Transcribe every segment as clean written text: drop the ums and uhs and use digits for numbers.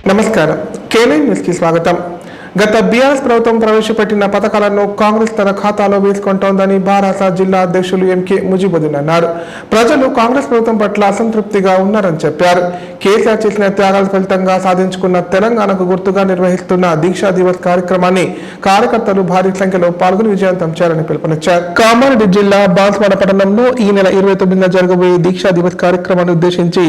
నమస్కారం. Canine news కి స్వాగతం. గత బీఆర్ఎస్ ప్రభుత్వం ప్రవేశపెట్టిన పథకాలను కాంగ్రెస్ తన ఖాతాలో వేసుకుంటోందని బారాస జిల్లా అధ్యక్షులు ఎంకే ముజిబుద్దీన్ అన్నారు. ప్రజలు కాంగ్రెస్ ప్రభుత్వం పట్ల అసంతృప్తిగా ఉన్నారని చెప్పారు. కేసీఆర్ చేసిన త్యాగాల ఫలితంగా సాధించుకున్న తెలంగాణకు గుర్తుగా నిర్వహిస్తున్న దీక్షా దివస్ కార్యక్రమాన్ని కార్యకర్తలు భారీ సంఖ్యలో పాల్గొని విజయవంతం చేయాలని పిలుపునిచ్చారు. కామారెడ్డి జిల్లా బాన్స్వాడ పట్టణంలో ఈ నెల 29న జరగబోయే దీక్షా దివస్ కార్యక్రమాన్ని ఉద్దేశించి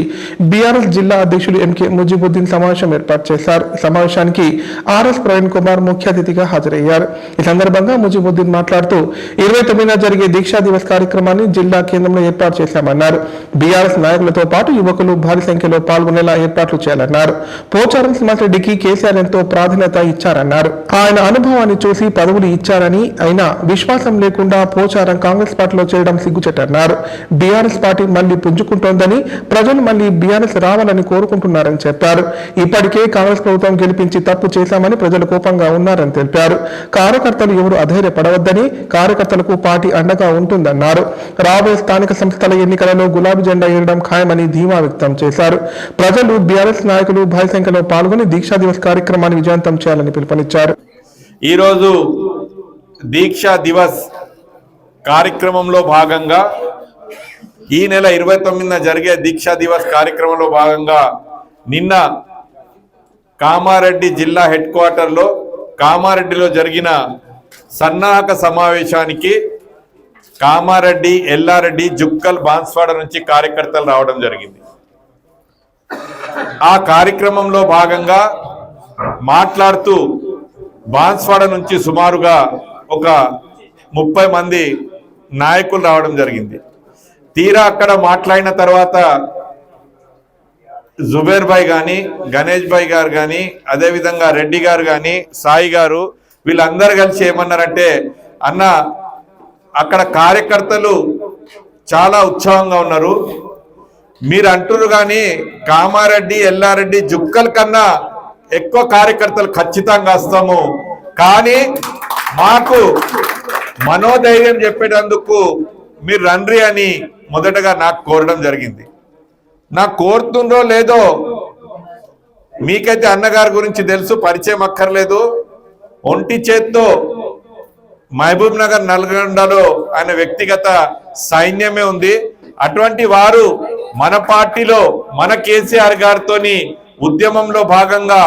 బీఆర్ఎస్ జిల్లా అధ్యక్షులు ఎంకే ముజిబుద్దీన్ సమావేశం ఏర్పాటు చేశారు. సమావేశానికి ఆర్ఎస్ ప్రవీణ్ కుమార్ ముఖ్య అతిథిగా హాజరయ్యారు. ఈ సందర్భంగా ముజిబుద్దీన్ మాట్లాడుతూ 29న జరిగే దీక్షా దివస్ కార్యక్రమాన్ని జిల్లా కేంద్రంలో ఏర్పాటు చేశామన్నారు. బీఆర్ఎస్ నాయకులతో పాటు యువకులు భారీ సంఖ్యలో పాల్గొనేలా ఏర్పాట్లు చేయాలన్నారు. పోచారం శ్రీనివాస్ రెడ్డికి కేసీఆర్ ఎంతో ప్రాధాన్యత ఇచ్చారన్నారు. ఆయన అనుభవాన్ని చూసి పదవులు ఇచ్చారని, అయినా విశ్వాసం లేకుండా పోచారం కాంగ్రెస్ పార్టీలో చేరడం సిగ్గుచెట్టన్నారు. బీఆర్ఎస్ పార్టీ మళ్లీ పుంజుకుంటోందని, ప్రజలు మళ్లీ బీఆర్ఎస్ రావాలని కోరుకుంటున్నారని చెప్పారు. ఇప్పటికే కాంగ్రెస్ ప్రభుత్వం గెలిపించి తప్పు చేశామని ప్రజలు కోపంగా ఉన్నారని తెలిపారు. కార్యకర్తలు ఎవరు అధైర్యపడవద్దని, కార్యకర్తలకు పార్టీ అండగా ఉంటుందన్నారు. రాబోయే స్థానిక సంస్థల ఎన్నికలలో గులాబీ జెండా ఏరడం ఖాయమని ధీమా వ్యక్తం చేశారు. ప్రజలు బీఆర్ఎస్ నాయకులు భారీ సంఖ్యలో పాల్గొని దీక్షా దివస్ కార్యక్రమాన్ని విజయవంతం చేయాలని పిలుపునిచ్చారు. ఈరోజు దీక్షా దివస్ కార్యక్రమంలో భాగంగా ఈ నెల 29న జరిగే దీక్షా దివస్ కార్యక్రమంలో భాగంగా నిన్న కామారెడ్డి జిల్లా హెడ్ క్వార్టర్లో కామారెడ్డిలో జరిగిన సన్నాహక సమావేశానికి కామారెడ్డి, ఎల్లారెడ్డి, జుక్కల్, బాన్స్వాడ నుంచి కార్యకర్తలు రావడం జరిగింది. ఆ కార్యక్రమంలో భాగంగా మాట్లాడుతూ బాన్స్వాడ నుంచి సుమారుగా ఒక 30 మంది నాయకులు రావడం జరిగింది. తీరా అక్కడ మాట్లాడిన తర్వాత జుబేర్ భాయ్ కానీ, గణేష్ భాయ్ గారు కానీ, అదేవిధంగా రెడ్డి గారు కానీ, సాయి గారు, వీళ్ళందరూ కలిసి ఏమన్నారంటే, అన్న అక్కడ కార్యకర్తలు చాలా ఉత్సాహంగా ఉన్నారు, మీరు అంటున్నారు కానీ కామారెడ్డి, ఎల్లారెడ్డి, జుక్కల్ కన్నా ఎక్కువ కార్యకర్తలు ఖచ్చితంగా వస్తాము, కానీ మాకు మనోధైర్యం చెప్పేటందుకు మీరు రండి అని మొదటగా నాకు కోరడం జరిగింది. నాకు కోరుతుందో లేదో మీకైతే అన్నగారి గురించి తెలుసు, పరిచయం అక్కర్లేదు. ఒంటి చేత్తో మహబూబ్ నగర్, నల్గొండలో ఆయన వ్యక్తిగత సైన్యమే ఉంది. అటువంటి వారు మన పార్టీలో మన కేసీఆర్ గారితోని ఉద్యమంలో భాగంగా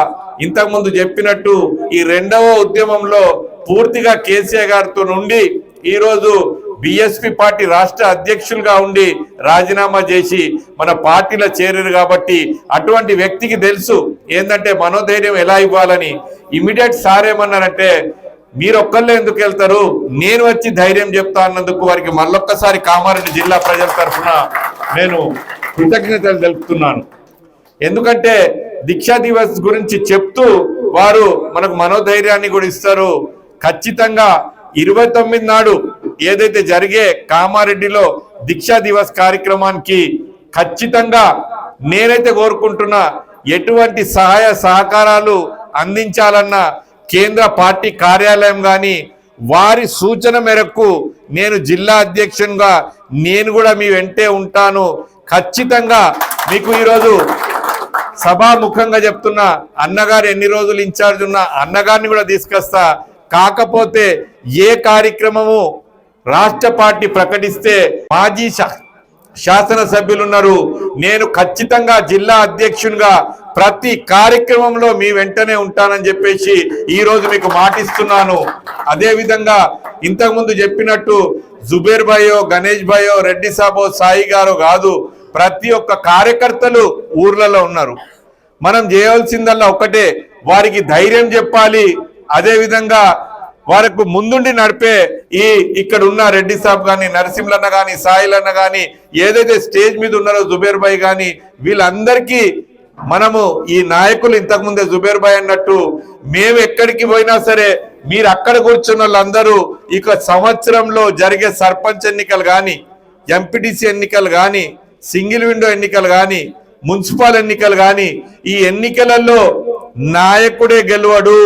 ఇంతకుముందు చెప్పినట్టు ఈ రెండవ ఉద్యమంలో పూర్తిగా కేసీఆర్ గారితో నుండి ఈరోజు బీఎస్పీ పార్టీ రాష్ట్ర అధ్యక్షులుగా ఉండి రాజీనామా చేసి మన పార్టీలో చేరారు. కాబట్టి అటువంటి వ్యక్తికి తెలుసు ఏంటంటే మనోధైర్యం ఎలా ఇవ్వాలని. ఇమీడియట్ సార్ ఏమన్నారంటే, మీరు ఒక్కళ్ళే ఎందుకు వెళ్తారు, నేను వచ్చి ధైర్యం చెప్తా అన్నందుకు వారికి మళ్ళొక్కసారి కామారెడ్డి జిల్లా ప్రజల తరఫున నేను కృతజ్ఞతలు తెలుపుతున్నాను. ఎందుకంటే దీక్షా దివస్ గురించి చెప్తూ వారు మనకు మనోధైర్యాన్ని కూడా ఇస్తారు. ఖచ్చితంగా 29 నాడు ఏదైతే జరిగే కామారెడ్డిలో దీక్షా దివస్ కార్యక్రమానికి ఖచ్చితంగా నేనైతే కోరుకుంటున్నా, ఎటువంటి సహాయ సహకారాలు అందించాలన్న కేంద్ర పార్టీ కార్యాలయం కానీ వారి సూచన మేరకు నేను జిల్లా అధ్యక్షునిగా నేను కూడా మీ వెంటే ఉంటాను. ఖచ్చితంగా మీకు ఈరోజు సభాముఖంగా చెప్తున్నా, అన్నగారు ఎన్ని రోజులు ఇన్ఛార్జ్ ఉన్నా అన్నగారిని కూడా తీసుకొస్తా. కాకపోతే ఏ కార్యక్రమము రాష్ట్ర పార్టీ ప్రకటిస్తే మాజీ శాసనసభ్యులు ఉన్నారు, నేను ఖచ్చితంగా జిల్లా అధ్యక్షునిగా ప్రతి కార్యక్రమంలో మీ వెంటనే ఉంటానని చెప్పేసి ఈ రోజు మీకు మాటిస్తున్నాను. అదే విధంగా ఇంతకుముందు చెప్పినట్టు జుబేర్ భాయో, గణేష్ భాయో, రెడ్డి సాబో, సాయి గారు కాదు, ప్రతి ఒక్క కార్యకర్తలు ఊర్లలో ఉన్నారు. మనం చేయవలసిందల్లా ఒకటే, వారికి ధైర్యం చెప్పాలి. అదే విధంగా వారికి ముందుండి నడిపే ఇక్కడ ఉన్న రెడ్డి సాబ్ కానీ, నరసింహన్న కానీ, సాయిలన్న కానీ, ఏదైతే స్టేజ్ మీద ఉన్నారో జుబేర్ భాయ్ కానీ, వీళ్ళందరికీ మనము ఈ నాయకులు ఇంతకుముందే జుబేర్ భాయ్ అన్నట్టు మేము ఎక్కడికి పోయినా సరే మీరు అక్కడ కూర్చున్న వాళ్ళందరూ ఇక సంవత్సరంలో జరిగే సర్పంచ్ ఎన్నికలు కానీ, ఎంపీటీసీ ఎన్నికలు కానీ, సింగిల్ విండో ఎన్నికలు కానీ, మున్సిపల్ ఎన్నికలు కానీ, ఈ ఎన్నికలలో నాయకుడే గెలవడు,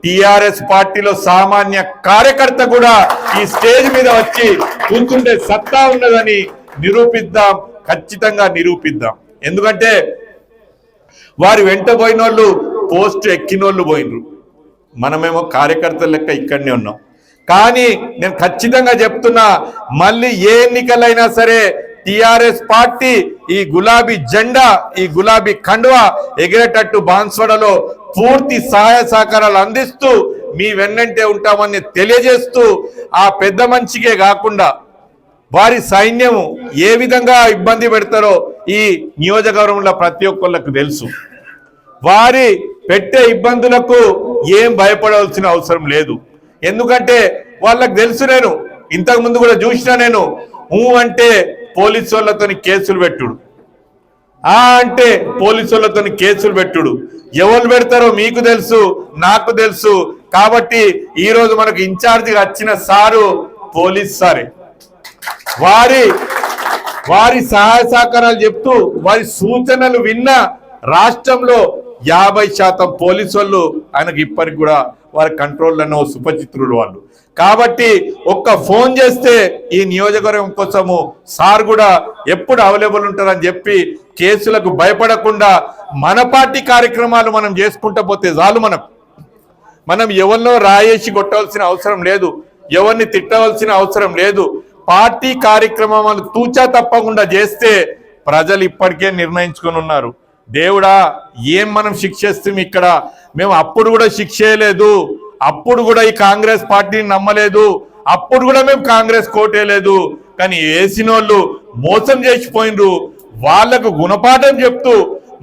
టిఆర్ఎస్ పార్టీలో సామాన్య కార్యకర్త కూడా ఈ స్టేజ్ మీద వచ్చి కూర్చుంటే సత్తా ఉన్నదని నిరూపిద్దాం, ఖచ్చితంగా నిరూపిద్దాం. ఎందుకంటే వారి వెంట పోయిన వాళ్ళు పోస్ట్ ఎక్కినోళ్ళు పోయినరు, మనమేమో కార్యకర్తల లెక్క ఇక్కడనే ఉన్నాం. కానీ నేను ఖచ్చితంగా చెప్తున్నా, మళ్ళీ ఏ ఎన్నికలైనా సరే టిఆర్ఎస్ పార్టీ ఈ గులాబీ జెండా, ఈ గులాబీ కండువా ఎగిరేటట్టు బాన్స్వాడలో పూర్తి సహాయ సహకారాలు అందిస్తూ మీ వెన్నంటే ఉంటామని తెలియజేస్తూ, ఆ పెద్ద మనిషికే కాకుండా వారి సైన్యం ఏ విధంగా ఇబ్బంది పెడతారో ఈ నియోజకవర్గంలో ప్రతి ఒక్కళ్ళకు తెలుసు. వారి పెట్టే ఇబ్బందులకు ఏం భయపడవలసిన అవసరం లేదు. ఎందుకంటే వాళ్ళకు తెలుసు, నేను ఇంతకు ముందు కూడా చూసినా, నేను అంటే పోలీసు వాళ్ళతో కేసులు పెట్టుడు, అంటే పోలీసు వాళ్ళతో కేసులు పెట్టుడు, ఎవరు పెడతారో మీకు తెలుసు, నాకు తెలుసు. కాబట్టి ఈ రోజు మనకు ఇన్ఛార్జిగా వచ్చిన సారు పోలీస్ సారే. వారి సహాయ సహకారాలు చెప్తూ వారి సూచనలు విన్న రాష్ట్రంలో 50% పోలీసు వాళ్ళు ఆయనకి ఇప్పటికి కూడా వారి కంట్రోల్లోనో సుపచిత్రులు వాళ్ళు. కాబట్టి ఒక్క ఫోన్ చేస్తే ఈ నియోజకవర్గం కోసము సార్ కూడా ఎప్పుడు అవైలబుల్ ఉంటారని చెప్పి కేసులకు భయపడకుండా మన పార్టీ కార్యక్రమాలు మనం చేసుకుంటూ పోతే చాలు. మనం ఎవరినో రాయేసి కొట్టవలసిన అవసరం లేదు, ఎవరిని తిట్టవలసిన అవసరం లేదు. పార్టీ కార్యక్రమాలు తూచా తప్పకుండా చేస్తే ప్రజలు ఇప్పటికే నిర్ణయించుకొని ఉన్నారు. దేవుడా, ఏం మనం శిక్షేస్తాం ఇక్కడ? మేము అప్పుడు కూడా శిక్ష చేయలేదు, అప్పుడు కూడా ఈ కాంగ్రెస్ పార్టీని నమ్మలేదు, అప్పుడు కూడా మేము కాంగ్రెస్ కోటేయలేదు. కానీ వేసిన వాళ్ళు మోసం చేసిపోయినరు. వాళ్లకు గుణపాఠం చెప్తూ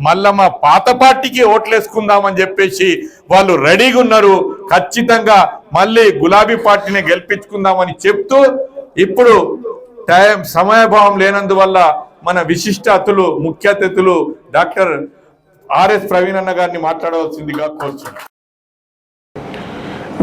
మళ్ళా మా పాత పార్టీకి ఓట్లేసుకుందామని చెప్పేసి వాళ్ళు రెడీగా ఉన్నారు. ఖచ్చితంగా మళ్ళీ గులాబీ పార్టీని గెలిపించుకుందామని చెప్తూ, ఇప్పుడు సమయభావం లేనందువల్ల మన విశిష్ట అతిథులు, ముఖ్య అతిథులు డాక్టర్ ఆర్ఎస్ ప్రవీణ్ అన్న గారిని మాట్లాడవలసిందిగా కోరుచున్నాను.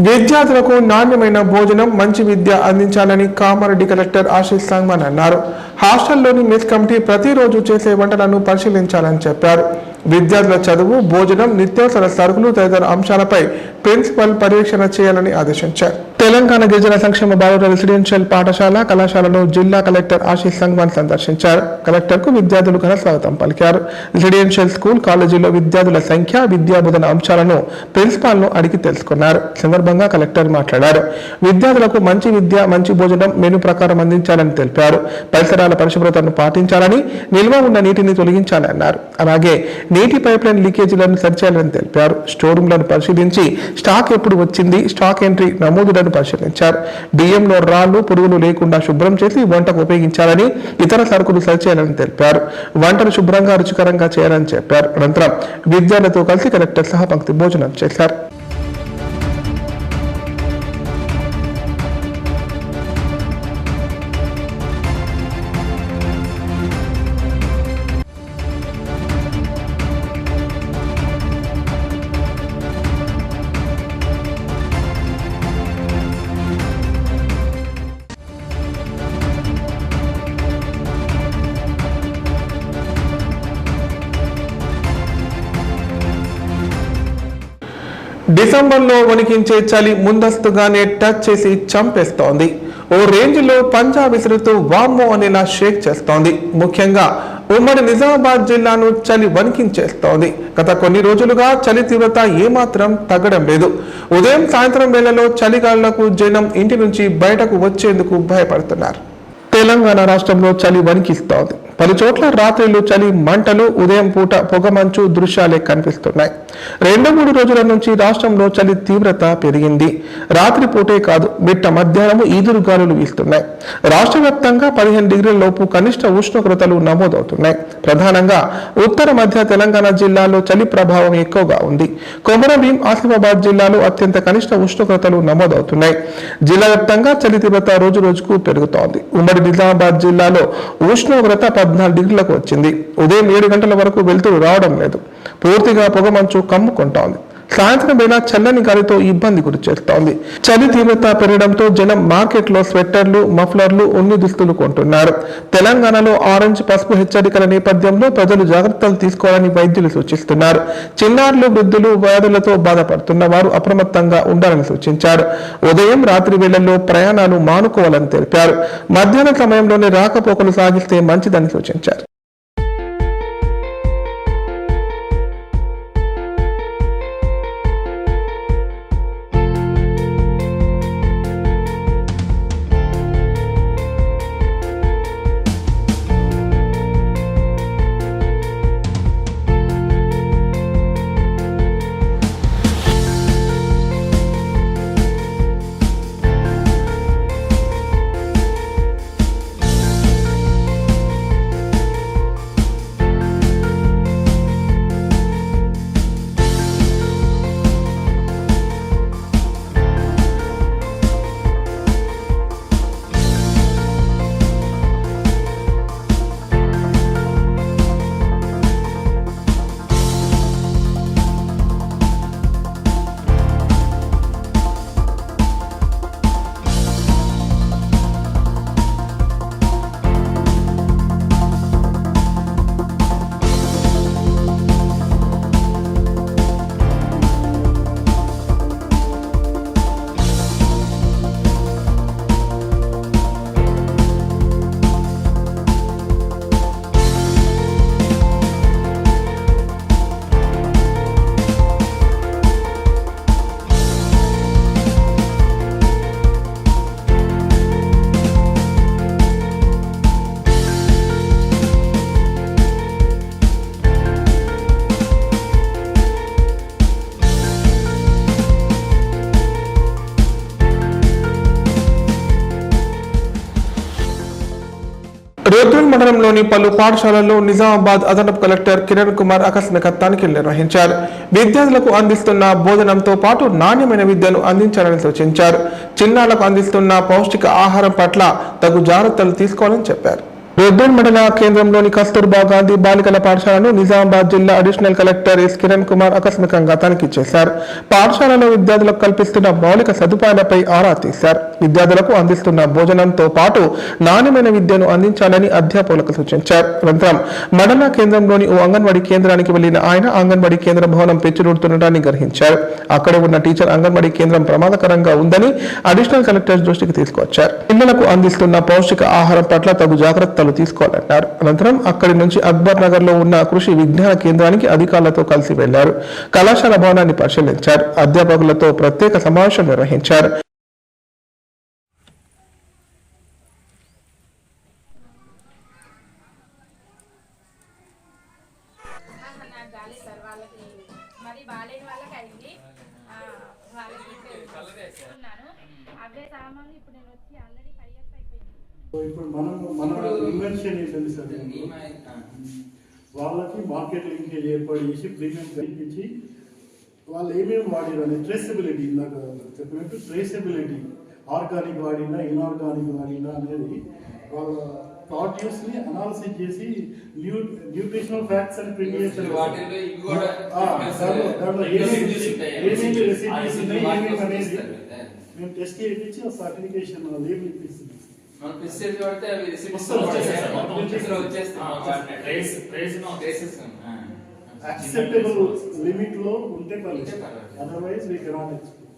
విద్యార్థులకు నాణ్యమైన భోజనం, మంచి విద్య అందించాలని కామారెడ్డి కలెక్టర్ ఆశీష్ సంగ్మాన్ అన్నారు. హాస్టల్లోని మెస్ కమిటీ ప్రతిరోజు చేసే వంటలను పరిశీలించాలని చెప్పారు. విద్యార్థుల చదువు, భోజనం, నిత్యావసర సరుకులు తదితర అంశాలపై ప్రిన్సిపల్ పర్యవేక్షణ చేయాలని ఆదేశించారు. తెలంగాణ గిరిజన సంక్షేమ బాలుర రెసిడెన్షియల్ పాఠశాల, కళాశాలను జిల్లా కలెక్టర్ ఆశీష్ సంగ్మాన్ సందర్శించారు. కలెక్టర్ కు విద్యార్థులు ఘన స్వాగతం పలికారు. రెసిడెన్షియల్ స్కూల్, కాలేజీలో విద్యార్థుల సంఖ్య, విద్యాబోధన అంశాలను ప్రిన్సిపాల్ ను అడిగి తెలుసుకున్నారు. సందర్భంగా కలెక్టర్ మాట్లాడారు. విద్యార్థులకు మంచి విద్య, మంచి భోజనం మెను ప్రకారం అందించాలని తెలిపారు. పరిసరాల పరిశుభ్రతను పాటించాలని, నిల్వ ఉన్న నీటిని తొలగించాలని అన్నారు. అలాగే నీటి పైప్ లైన్ లీకేజీలను సరిచేయాలని తెలిపారు. స్టోర్ రూమ్లను పరిశీలించి స్టాక్ ఎప్పుడు వచ్చింది, స్టాక్ ఎంట్రీ నమోదులను పరిశీలించారు. బియ్యంలో రాళ్లు, పురుగులు లేకుండా శుభ్రం చేసి వంటకు ఉపయోగించాలని, ఇతర సరుకులు సరిచేయాలని తెలిపారు. వంటను శుభ్రంగా, రుచికరంగా చేయాలని చెప్పారు. అనంతరం విద్యార్థులతో కలిసి కలెక్టర్ సహపంక్తి భోజనం చేశారు. డిసెంబర్లో వణికించే చలి ముందస్తుగానే టచ్ చేసి చంపేస్తోంది. ఓ రేంజ్లో పంజా విసురుతూ వామ్మో అనేలా షేక్ చేస్తోంది. ముఖ్యంగా ఉమ్మడి నిజామాబాద్ జిల్లాను చలి వణికించేస్తోంది. గత కొన్ని రోజులుగా చలి తీవ్రత ఏమాత్రం తగ్గడం లేదు. ఉదయం, సాయంత్రం వేళలో చలిగాలులకు జనం ఇంటి నుంచి బయటకు వచ్చేందుకు భయపడుతున్నారు. తెలంగాణ రాష్ట్రంలో చలి వణికిస్తోంది. పలు చోట్ల రాత్రిలు చలి మంటలు, ఉదయం పూట పొగమంచు దృశ్యాలే కనిపిస్తున్నాయి. 2-3 రోజుల నుంచి రాష్ట్రంలో చలి తీవ్రత పెరిగింది. రాత్రి పూటే కాదు, మిట్ట మధ్యాహ్నము ఈదురు గాలులు వీస్తున్నాయి. రాష్ట్ర వ్యాప్తంగా 15 డిగ్రీల లోపు కనిష్ట ఉష్ణోగ్రతలు నమోదవుతున్నాయి. ప్రధానంగా ఉత్తర మధ్య తెలంగాణ జిల్లాలో చలి ప్రభావం ఎక్కువగా ఉంది. కొమరంభీం, ఆసిఫాబాద్ జిల్లాలో అత్యంత కనిష్ట ఉష్ణోగ్రతలు నమోదవుతున్నాయి. జిల్లా వ్యాప్తంగా చలి తీవ్రత రోజు రోజుకు పెరుగుతోంది. ఉమ్మడి నిజామాబాద్ జిల్లాలో ఉష్ణోగ్రత 14 డిగ్రీలకు వచ్చింది. ఉదయం 7 గంటల వరకు వెలుతురు రావడం లేదు. పూర్తిగా పొగమంచు కమ్ముకుంటోంది. సాయంత్రం వేళ చల్లని గాలితో ఇబ్బంది గురి చేస్తోంది. చలి తీవ్రత పెరగడంతో జనం మార్కెట్లో స్వెట్టర్లు, మఫ్లర్లు, ఉన్ని దుస్తులు కొంటున్నారు. తెలంగాణలో ఆరెంజ్, పసుపు హెచ్చరికల నేపథ్యంలో ప్రజలు జాగ్రత్తలు తీసుకోవాలని వైద్యులు సూచిస్తున్నారు. చిన్నారులు, వృద్ధులు, వ్యాధులతో బాధపడుతున్న వారు అప్రమత్తంగా ఉండాలని సూచించారు. ఉదయం, రాత్రి వేళల్లో ప్రయాణాలు మానుకోవాలని తెలిపారు. మధ్యాహ్న సమయంలోనే రాకపోకలు సాగిస్తే మంచిదని సూచించారు. రుద్రల్ మండలంలోని పలు పాఠశాలల్లో నిజామాబాద్ అదనపు కలెక్టర్ కిరణ్ కుమార్ ఆకస్మిక తనిఖీలు నిర్వహించారు. విద్యార్థులకు అందిస్తున్న భోజనంతో పాటు నాణ్యమైన విద్యను అందించాలని సూచించారు. చిన్నారులకు అందిస్తున్న పౌష్టిక ఆహారం పట్ల తగు జాగ్రత్తలు తీసుకోవాలని చెప్పారు. రుద్రల్ మండల కేంద్రంలోని కస్తూర్బా గాంధీ బాలికల పాఠశాలను నిజామాబాద్ జిల్లా additional collector S Kiran Kumar ఆకస్మికంగా తనిఖీ చేశారు. పాఠశాలలో విద్యార్థులకు కల్పిస్తున్న మౌలిక సదుపాయాలపై ఆరా తీశారు. విద్యార్థులకు అందిస్తున్న భోజనంతో పాటు నాణ్యమైన విద్యను అందించాలని అధ్యాపకులకు సూచించారు. అనంతరం మండల కేంద్రంలోని ఓ అంగన్వాడీ కేంద్రానికి వెళ్లిన ఆయన అంగన్వాడీ కేంద్ర భవనం పెచ్చులుడుతుండటాన్ని గ్రహించారు. అక్కడే ఉన్న టీచర్ అంగన్వాడీ కేంద్రం ప్రమాదకరంగా ఉందని అడిషనల్ కలెక్టర్ దృష్టికి తీసుకొచ్చారు. పిల్లలకు అందిస్తున్న పౌష్టిక ఆహారం పట్ల తగు జాగ్రత్తలు తీసుకోవాలన్నారు. అనంతరం అక్కడి నుంచి అక్బర్ నగర్ లో ఉన్న కృషి విజ్ఞాన కేంద్రానికి అధికారులతో కలిసి వెళ్లారు. కళాశాల భవనాన్ని పరిశీలించారు. అధ్యాపకులతో ప్రత్యేక సమావేశం నిర్వహించారు. ఇప్పుడు మన ఇన్వెన్షన్ ఏంటండి సార్, వాళ్ళకి మార్కెట్ లింకేజ్ ఏర్పాటు చేసి ప్రీమియం కల్పించి వాళ్ళు ఏమేమి వాడారు అనే ట్రేసబిలిటీ, ఇందాక చెప్పినట్టు ట్రేసబిలిటీ, ఆర్గానిక్ వాడినా ఇన్ఆర్గానిక్ వాడినా అనేది వాళ్ళ ప్రాడ్యూస్ని అనాలిసిస్ చేసి న్యూట్రిషనల్ ఫ్యాక్ట్స్ అని ప్రింట్ చేస్తారు. దాంట్లో ఏమేమి రెసిపీస్ ఉన్నాయి ఏమేమి అనేది మేము టెస్ట్ చేయించి ఆ సర్టిఫికేషన్ లేబుల్ ఇప్పిస్తుంది. యాక్సెప్టబుల్ లిమిట్ లో ఉంటే అదర్వైజ్ వీ కెనాట్ ఎక్స్పోర్ట్.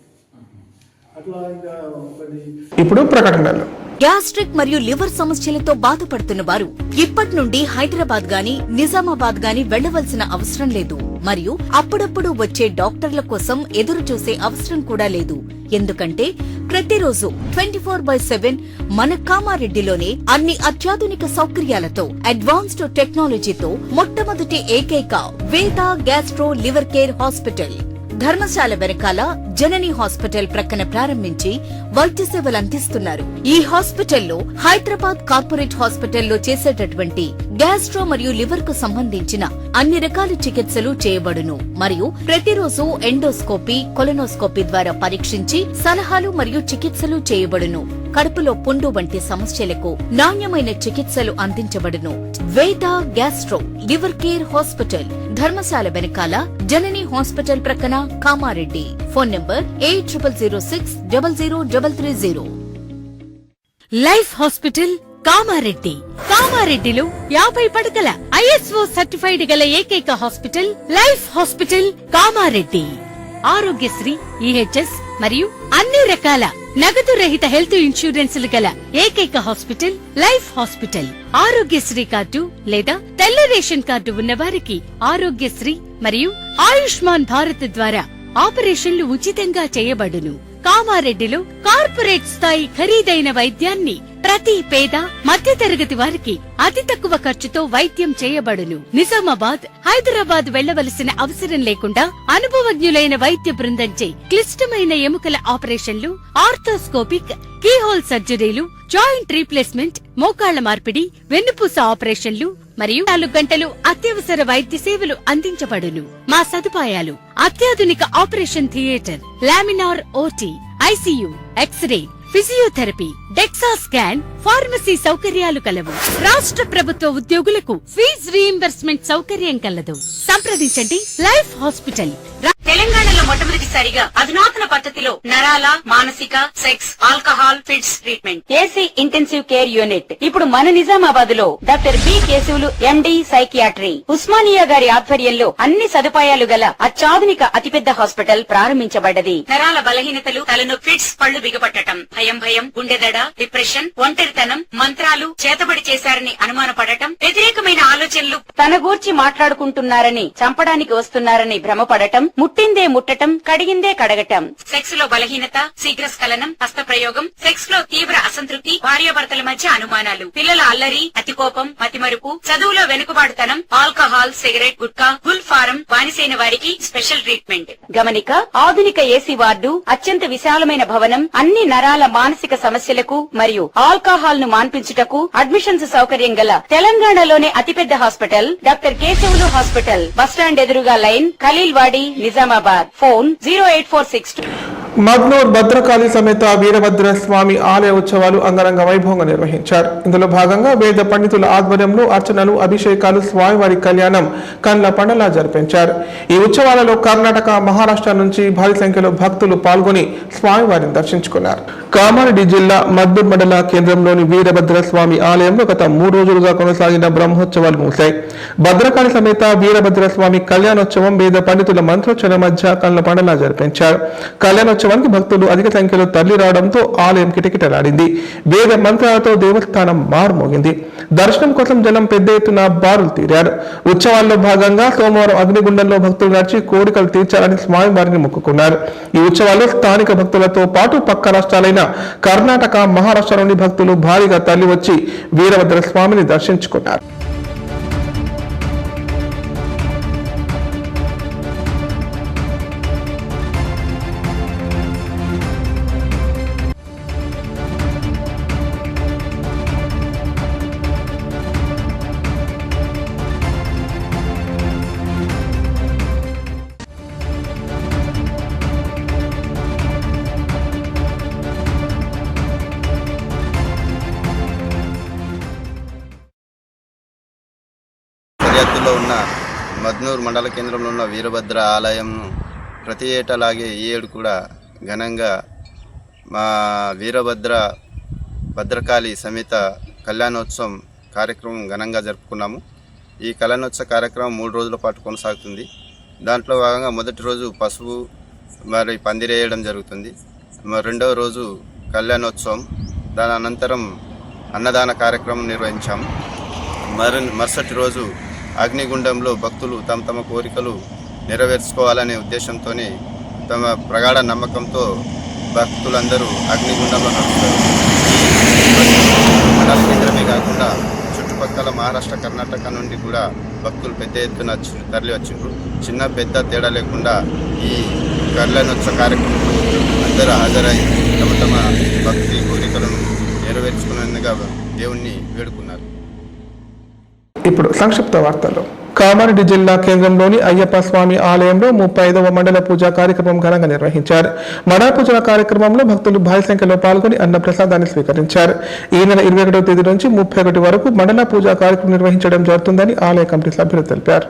అట్లా ఇంకా ఒకటి ఇప్పుడు ప్రకటనలు. గ్యాస్ట్రిక్ మరియు లివర్ సమస్యలతో బాధపడుతున్న వారు ఇప్పటి నుండి హైదరాబాద్ గాని నిజామాబాద్ గాని వెళ్లవలసిన అవసరం లేదు. మరియు అప్పుడప్పుడు వచ్చే డాక్టర్ల కోసం ఎదురు చూసే అవసరం కూడా లేదు. ఎందుకంటే ప్రతిరోజు 24/7 మన కామారెడ్డిలోనే అన్ని అత్యాధునిక సౌకర్యాలతో అడ్వాన్స్డ్ టెక్నాలజీతో మొట్టమొదటి ఏకైక వేద gastro liver care hospital Dharamshala వెనకాల జనని హాస్పిటల్ ప్రక్కన ప్రారంభించి వైద్య సేవలు అందిస్తున్నారు. ఈ హాస్పిటల్లో హైదరాబాద్ కార్పొరేట్ హాస్పిటల్లో చేసేటటువంటి గ్యాస్ట్రో మరియు లివర్ కు సంబంధించిన అన్ని రకాల చికిత్సలు చేయబడును. మరియు ప్రతిరోజు ఎండోస్కోపీ, కొలనోస్కోపీ ద్వారా పరీక్షించి సలహాలు మరియు చికిత్సలు చేయబడును. కడుపులో పుండు వంటి సమస్యలకు నాణ్యమైన చికిత్సలు అందించబడును. వేద gastro liver care hospital Dharamshala వెనకాల జనని హాస్పిటల్ ప్రక్కన Kamareddy. Phone number 8006000330. Life hospital Kamareddy. కామారెడ్డిలో 50 పడకల ISO సర్టిఫైడ్ గల ఏకైక hospital life hospital Kamareddy. Aarogyasri, EHS మరియు అన్ని రకాల నగదు రహిత హెల్త్ ఇన్సూరెన్సులు గల ఏకైక hospital life hospital. Aarogyasri card లేదా తెల్ల రేషన్ కార్డు ఉన్న వారికి ఆరోగ్యశ్రీ మరియు ఆయుష్మాన్ భారత్ ద్వారా ఆపరేషన్లు ఉచితంగా చేయబడును. కామారెడ్డిలో కార్పొరేట్ స్థాయి ఖరీదైన వైద్యాన్ని ప్రతి పేద మధ్యతరగతి వారికి అతి తక్కువ ఖర్చుతో వైద్యం చేయబడును. నిజామాబాద్, హైదరాబాద్ వెళ్లవలసిన అవసరం లేకుండా అనుభవజ్ఞులైన వైద్య బృందంచే క్లిష్టమైన ఎముకల ఆపరేషన్లు, ఆర్థోస్కోపిక్, కీహోల్ సర్జరీలు, జాయింట్ రీప్లేస్మెంట్, మోకాళ్ల మార్పిడి, వెన్నుపూస ఆపరేషన్లు మరియు 4 గంటలు అత్యవసర వైద్య సేవలు అందించబడును. మా సదుపాయాలు: అత్యాధునిక operation theatre, laminar OT, ICU, x ray, physiotherapy, dexa scan, pharmacy సౌకర్యాలు కలవు. రాష్ట్ర ప్రభుత్వ ఉద్యోగులకు ఫీజు రీయింబర్స్మెంట్ సౌకర్యం కలదు. సంప్రదించండి లైఫ్ హాస్పిటల్. తెలంగాణలో మొట్టమొదటిసారిగా అధునాతన పద్ధతిలో నరాల, మానసిక, sex, alcohol, fits treatment, AC intensive care unit ఇప్పుడు మన నిజామాబాద్ లో doctor B Keshavulu MD psychiatry, Osmania గారి ఆధ్వర్యంలో అన్ని సదుపాయాలు గల అత్యాధునిక అతిపెద్ద హాస్పిటల్ ప్రారంభించబడ్డది. నరాల బలహీనతలు, తలనొప్పి, ఫిట్స్, పళ్లు బిగపట్టడం, భయం, గుండెదడ, డిప్రెషన్, ఒంటరితనం, మంత్రాలు చేతబడి చేశారని అనుమానపడటం, వ్యతిరేకమైన ఆలోచనలు, తన గూర్చి మాట్లాడుకుంటున్నారని, చంపడానికి వస్తున్నారని భ్రమపడటం, ముట్టిందే ముట్టటం, కడి కడిగిందే కడగటం, సెక్స్ లో బలహీనత, శీఘ్రస్ఖలనం, హస్తప్రయోగం, సెక్స్ లో తీవ్ర అసంతృప్తి, భార్యాభర్తల మధ్య అనుమానాలు, పిల్లల అల్లరి, అతికోపం, మతిమరుపు, చదువులో వెనుకబాటుతనం, alcohol, cigarette, gutka, Gul form బానిసైన వారికి స్పెషల్ ట్రీట్మెంట్. గమనిక: ఆధునిక ఏసీ వార్డు, అత్యంత విశాలమైన భవనం, అన్ని నరాల మానసిక సమస్యలకు మరియు ఆల్కహాల్ ను మాన్పించుటకు అడ్మిషన్స్ సౌకర్యం గల తెలంగాణలోనే అతిపెద్ద hospital doctor Keshavulu hospital, bus stand ఎదురుగా లైన్, ఖలీల్వాడి, నిజామాబాద్. ఫోన్ 08462. మద్నూర్ భద్రకాళి సమేత వీరభద్ర స్వామి ఆలయ ఉత్సవాలు అంగరంగ వైభవంగా నిర్వహించారు. ఇందులో భాగంగా వేద పండితుల ఆధ్వర్యంలో అర్చనలు, అభిషేకాలు, స్వామివారి కళ్యాణం కండ్ల పండలా జరిపించారు. ఈ ఉత్సవాలలో కర్ణాటక, మహారాష్ట్ర నుంచి భారీ సంఖ్యలో భక్తులు పాల్గొని స్వామివారిని దర్శించుకున్నారు. కామారెడ్డి జిల్లా మద్నూర్ మండల కేంద్రంలోని వీరభద్ర స్వామి ఆలయంలో గత 3 రోజులుగా కొనసాగిన బ్రహ్మోత్సవాలు ముగిశాయి. భద్రకాళి సమేత వీరభద్ర స్వామి కళ్యాణోత్సవం వేద పండితుల మంత్రోచ్చరణ మధ్య కండ్ల పండలా జరిపించారు. కళ్యాణోత్సవానికి భక్తులు అధిక సంఖ్యలో తరలి రావడంతో ఆలయం కిటకిటలాడింది. వేద మంత్రాలతో దేవస్థానం మారుమోగింది. దర్శనం కోసం జనం పెద్ద ఎత్తున బారులు తీరారు. ఉత్సవాల్లో భాగంగా సోమవారం అగ్నిగుండంలో భక్తులు నడిచి కోరికలు తీర్చాలని స్వామివారిని మొక్కుకున్నారు. ఈ ఉత్సవాల్లో స్థానిక భక్తులతో పాటు పక్క రాష్ట్రాలైన కర్ణాటక, మహారాష్ట్ర నుండి భక్తులు భారీగా తరలి వచ్చి వీరభద్ర స్వామిని దర్శించుకున్నారు. దర్యాప్తులో ఉన్న మద్నూర్ మండల కేంద్రంలో ఉన్న వీరభద్ర ఆలయంను ప్రతి ఏటలాగే ఈ ఏడు కూడా ఘనంగా మా భద్రకాళి సమేత కళ్యాణోత్సవం కార్యక్రమం ఘనంగా జరుపుకున్నాము. ఈ కళ్యాణోత్సవ కార్యక్రమం 3 రోజుల పాటు కొనసాగుతుంది. దాంట్లో భాగంగా మొదటి రోజు పసుపు మరి పందిరేయడం జరుగుతుంది. రెండవ రోజు కళ్యాణోత్సవం, దాని అనంతరం అన్నదాన కార్యక్రమం నిర్వహించాము. మరుసటి రోజు అగ్నిగుండంలో భక్తులు తమ కోరికలు నెరవేర్చుకోవాలనే ఉద్దేశంతోనే, తమ ప్రగాఢ నమ్మకంతో భక్తులందరూ అగ్నిగుండంలో నడుస్తారు. మండల కేంద్రమే కాకుండా చుట్టుపక్కల మహారాష్ట్ర, కర్ణాటక నుండి కూడా భక్తులు పెద్ద ఎత్తున తరలి వచ్చిండ్రు. చిన్న పెద్ద తేడా లేకుండా ఈ కళ్యాణోత్సవ కార్యక్రమంలో అందరూ హాజరై తమ భక్తి కోరికలను నెరవేర్చుకునేందుగా దేవుణ్ణి వేడుకున్నారు. ఇప్పుడు సంక్షిప్త వార్తలు. కామారెడ్డి జిల్లా కేంద్రంలోని అయ్యప్ప స్వామి ఆలయంలో 35వ మండల పూజా కార్యక్రమం ఘనంగా నిర్వహించారు. మండల పూజల కార్యక్రమంలో భక్తులు భారీ సంఖ్యలో పాల్గొని అన్న ప్రసాదాన్ని స్వీకరించారు. ఈ నెల 21వ తేదీ నుంచి 31 వరకు మండల పూజా కార్యక్రమం నిర్వహించడం జరుగుతుందని ఆలయ కమిటీ సభ్యులు తెలిపారు.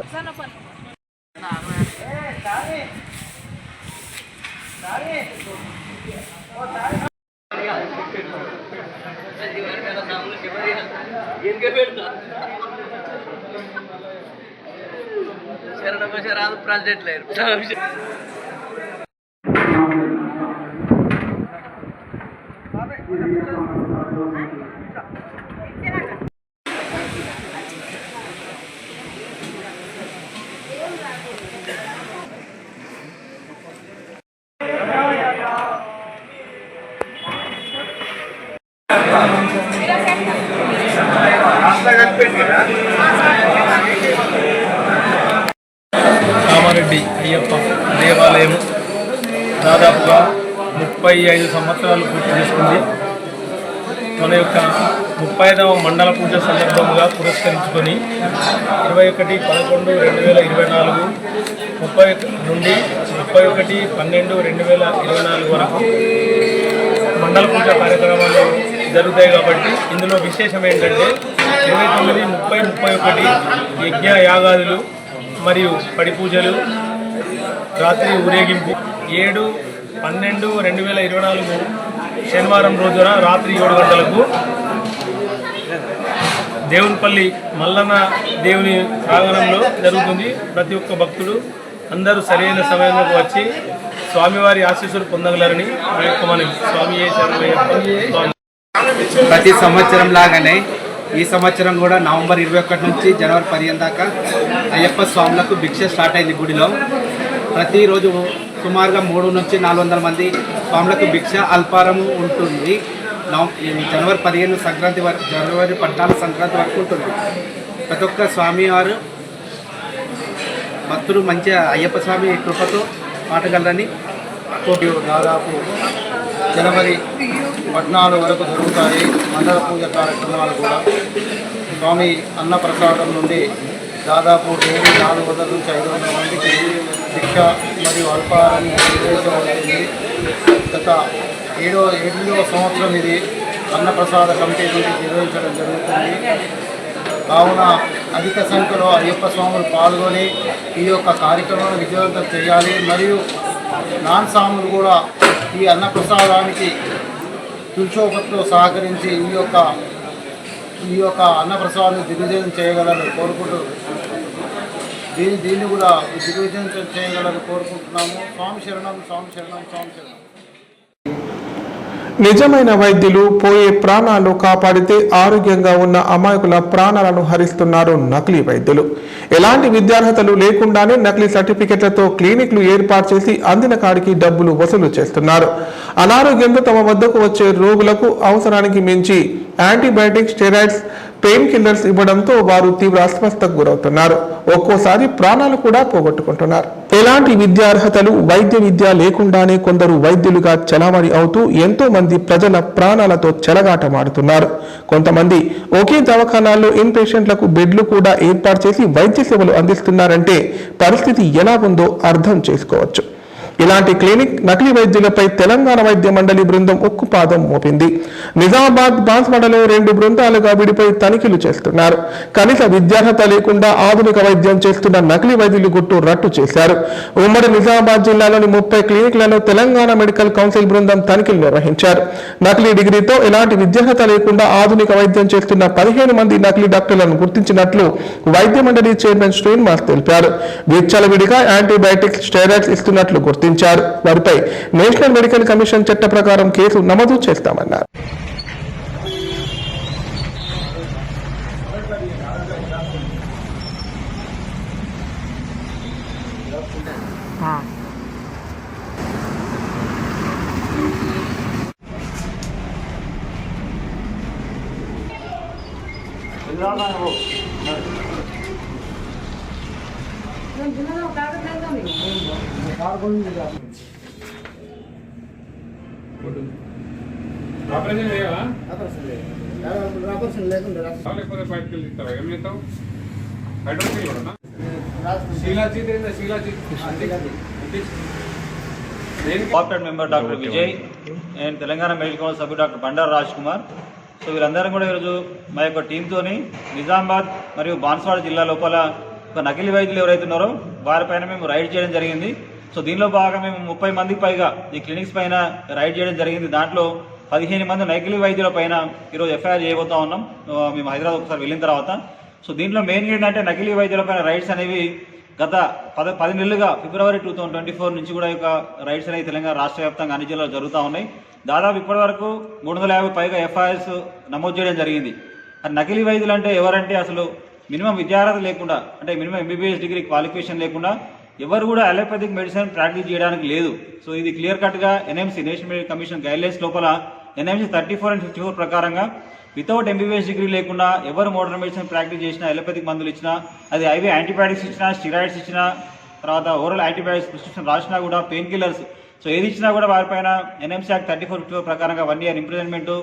ప్రెసిడెంట్ లేరు. కామారెడ్డి అయ్యప్ప దేవాలయం దాదాపుగా 35 సంవత్సరాలు పూర్తి చేసుకుంది. మన యొక్క 35వ మండల పూజ సందర్భంగా పురస్కరించుకొని 21/11/2024 నుండి 31/12/2024 వరకు మండల పూజ కార్యక్రమాలు జరుగుతాయి. కాబట్టి ఇందులో విశేషం ఏంటంటే 29, 30, 31 యజ్ఞ యాగాదులు మరియు పడి పూజలు, రాత్రి ఊరేగింపు. 7/12/2024 శనివారం రోజున రాత్రి 7 గంటలకు దేవునిపల్లి మల్లన్న దేవుని ప్రాంగణంలో జరుగుతుంది. ప్రతి ఒక్క భక్తుడు అందరూ సరైన సమయంలో వచ్చి స్వామివారి ఆశీస్సులు పొందగలరని మనం స్వామి ప్రతి సంవత్సరం లాగానే ఈ సంవత్సరం కూడా నవంబర్ 21 నుంచి జనవరి 15 దాకా అయ్యప్ప స్వాములకు భిక్ష స్టార్ట్ అయింది గుడిలో. ప్రతిరోజు సుమారుగా 300 నుంచి 400 మంది స్వాములకు భిక్ష అల్పారము ఉంటుంది. జనవరి 15 సంక్రాంతి వరకు, జనవరి 14 సంక్రాంతి వరకు ఉంటుంది. ప్రతి ఒక్క స్వామివారు భక్తులు మంచిగా అయ్యప్ప స్వామి కృపతో పాటగలరని దాదాపు జనవరి 14 వరకు జరుగుతాయి. మండల పూజ కార్యక్రమాలు కూడా స్వామి అన్నప్రసాదం నుండి దాదాపు 400 నుంచి 500 మందికి భిక్ష మరియు అల్పాహారాన్ని నిర్వహించబడుతుంది. గత 7వ సంవత్సరం ఇది అన్నప్రసాద కమిటీ నుండి నిర్వహించడం జరుగుతుంది. కావున అధిక సంఖ్యలో అయ్యప్ప స్వాములు పాల్గొని ఈ యొక్క కార్యక్రమాన్ని విజయవంతం చేయాలి. మరియు నాన్ స్వాములు కూడా ఈ అన్నప్రసాదానికి తులసోపతితో సహకరించి ఈ యొక్క అన్నప్రసాదాన్ని దిగ్విజయం చేయగలని కోరుకుంటూ దీన్ని కూడా దిగ్విజయం చేయగలని కోరుకుంటున్నాము. స్వామి శరణం, స్వామి శరణం, స్వామి శరణం. నిజమైన వైద్యులు పోయే ప్రాణాలు కాపాడితే ఆరోగ్యంగా ఉన్న అమాయకుల ప్రాణాలను హరిస్తున్నారు నకిలీ వైద్యులు. ఎలాంటి విద్యార్హతలు లేకుండానే నకిలీ సర్టిఫికెట్లతో క్లినిక్లు ఏర్పాటు చేసి అందిన కాడికి డబ్బులు వసూలు చేస్తున్నారు. అనారోగ్యంతో తమ వద్దకు వచ్చే రోగులకు అవసరానికి మించి యాంటీబయాటిక్, స్టెరాయిడ్స్, పెయిన్ కిల్లర్స్ ఇవ్వడంతో వారు తీవ్ర అస్వస్థతకు గురవుతున్నారు. ఒక్కోసారి ప్రాణాలు కూడా పోగొట్టుకుంటున్నారు. ఎలాంటి విద్యార్హతలు, వైద్య విద్య లేకుండానే కొందరు వైద్యులుగా చలామణి అవుతూ ఎంతో మంది ప్రజల ప్రాణాలతో చెలగాటమాడుతున్నారు. కొంతమంది ఒకే దవాఖానాల్లో ఇన్ పేషెంట్లకు బెడ్లు కూడా ఏర్పాటు చేసి వైద్య సేవలు అందిస్తున్నారంటే పరిస్థితి ఎలా ఉందో అర్థం చేసుకోవచ్చు. ఇలాంటి క్లినిక్ నకిలీ వైద్యులపై తెలంగాణ వైద్య మండలి బృందం ఉక్కుపాదం మోపింది. నిజామాబాద్, బాన్స్వాడలో 2 బృందాలుగా విడిపోయి తనిఖీలు చేస్తున్నారు. కనీస విద్యార్హత లేకుండా ఆధునిక వైద్యం చేస్తున్న నకిలీ వైద్యులు గుట్టు రట్టు చేశారు. ఉమ్మడి నిజామాబాద్ జిల్లాలోని 30 క్లినిక్లలో తెలంగాణ మెడికల్ కౌన్సిల్ బృందం తనిఖీలు నిర్వహించారు. నకిలీ డిగ్రీతో ఎలాంటి విద్యార్హత లేకుండా ఆధునిక వైద్యం చేస్తున్న 15 మంది నకిలీ డాక్టర్లను గుర్తించినట్లు వైద్య మండలి చైర్మన్ శ్రీనివాస్ తెలిపారు. విచ్చలవిడిగా యాంటీబయాటిక్స్, స్టెరాయిడ్స్ ఇస్తున్నట్లు గుర్తించారు. వారిపై నేషనల్ మెడికల్ కమిషన్ చట్ట ప్రకారం కేసు నమోదు చేస్తామన్నారు. Corporate member doctor Vijay and Telangana medical council సభ్యుడు డాక్టర్ బండారు రాజ్ కుమార్. సో వీరందరం కూడా ఈరోజు మా యొక్క టీంతోని నిజామాబాద్ మరియు బాన్స్వాడ జిల్లా లోపల ఒక నకిలీ వైద్యులు ఎవరైతే ఉన్నారో వారిపైన మేము రైడ్ చేయడం జరిగింది. సో దీనిలో భాగంగా మేము 30 మందికి పైగా ఈ క్లినిక్స్ పైన రైడ్ చేయడం జరిగింది. దాంట్లో 15 మంది నకిలీ వైద్యుల పైన ఈరోజు ఎఫ్ఐఆర్ చేయబోతా ఉన్నాం మేము హైదరాబాద్ ఒకసారి వెళ్ళిన తర్వాత. సో దీంట్లో మెయిన్ ఏంటంటే నకిలీ వైద్యుల పైన రైడ్స్ అనేవి గత 10 నెలలుగా ఫిబ్రవరి 2024 నుంచి కూడా ఈ యొక్క రైడ్స్ అనేవి తెలంగాణ రాష్ట్ర వ్యాప్తంగా అన్ని జిల్లాలో జరుగుతూ ఉన్నాయి. దాదాపు ఇప్పటి వరకు 350 పైగా ఎఫ్ఐఆర్స్ నమోదు చేయడం జరిగింది. అది నకిలీ వైద్యులు అంటే ఎవరంటే అసలు మినిమం విద్యార్హత లేకుండా, అంటే మినిమం ఎంబీబీఎస్ డిగ్రీ క్వాలిఫికేషన్ లేకుండా ఎవరు కూడా అలోపతిక్ మెడిసిన్ ప్రాక్టీస్ చేయడానికి లేదు. సో ఇది క్లియర్ కట్గా NMC national medical commission guidelines లోపల ఎన్ఎంసీ 34 and 54 ప్రకారంగా వితౌట్ ఎంబీబీఎస్ డిగ్రీ లేకుండా ఎవరు మోడర్న్ మెడిసిన్ ప్రాక్టీస్ చేసినా, ఎలోపతిక్ మందులు ఇచ్చినా, అది ఐవీ యాంటీబయాటిక్స్ ఇచ్చినా, స్టిరాయిడ్స్ ఇచ్చినా, తర్వాత ఓరల్ యాంటీబయాటిక్స్ ప్రిస్క్రిప్షన్ రాసినా కూడా, పెయిన్ కిల్లర్స్, సో ఏది ఇచ్చినా కూడా వారిపైన ఎన్ఎంసీ యాక్ట్ 34 ప్రకారంగా 1 year ఇంప్రిజన్మెంట్,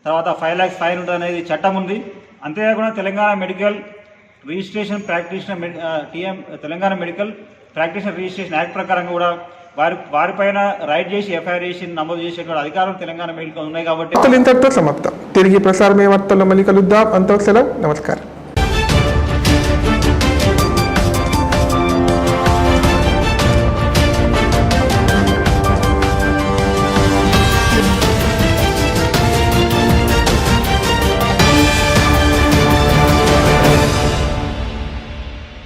తర్వాత 5 lakhs ఫైన్ ఉంటుంది అనేది చట్టం ఉంది. అంతేకాకుండా Telangana medical registration practitioner Telangana medical practitioner registration act ప్రకారంగా కూడా వారిపైన రైడ్ చేసి ఎఫ్ఐఆర్ చేసి నమోదు చేసేటువంటి అధికారం తెలంగాణ మెడికల్ ఉన్నాయి కాబట్టి ఇంతటితో సమాప్తం. తిరిగి ప్రసారమే వార్తల్లో మళ్ళీ కలుద్దాం. అంతవరకు సెలవు. నమస్కారం.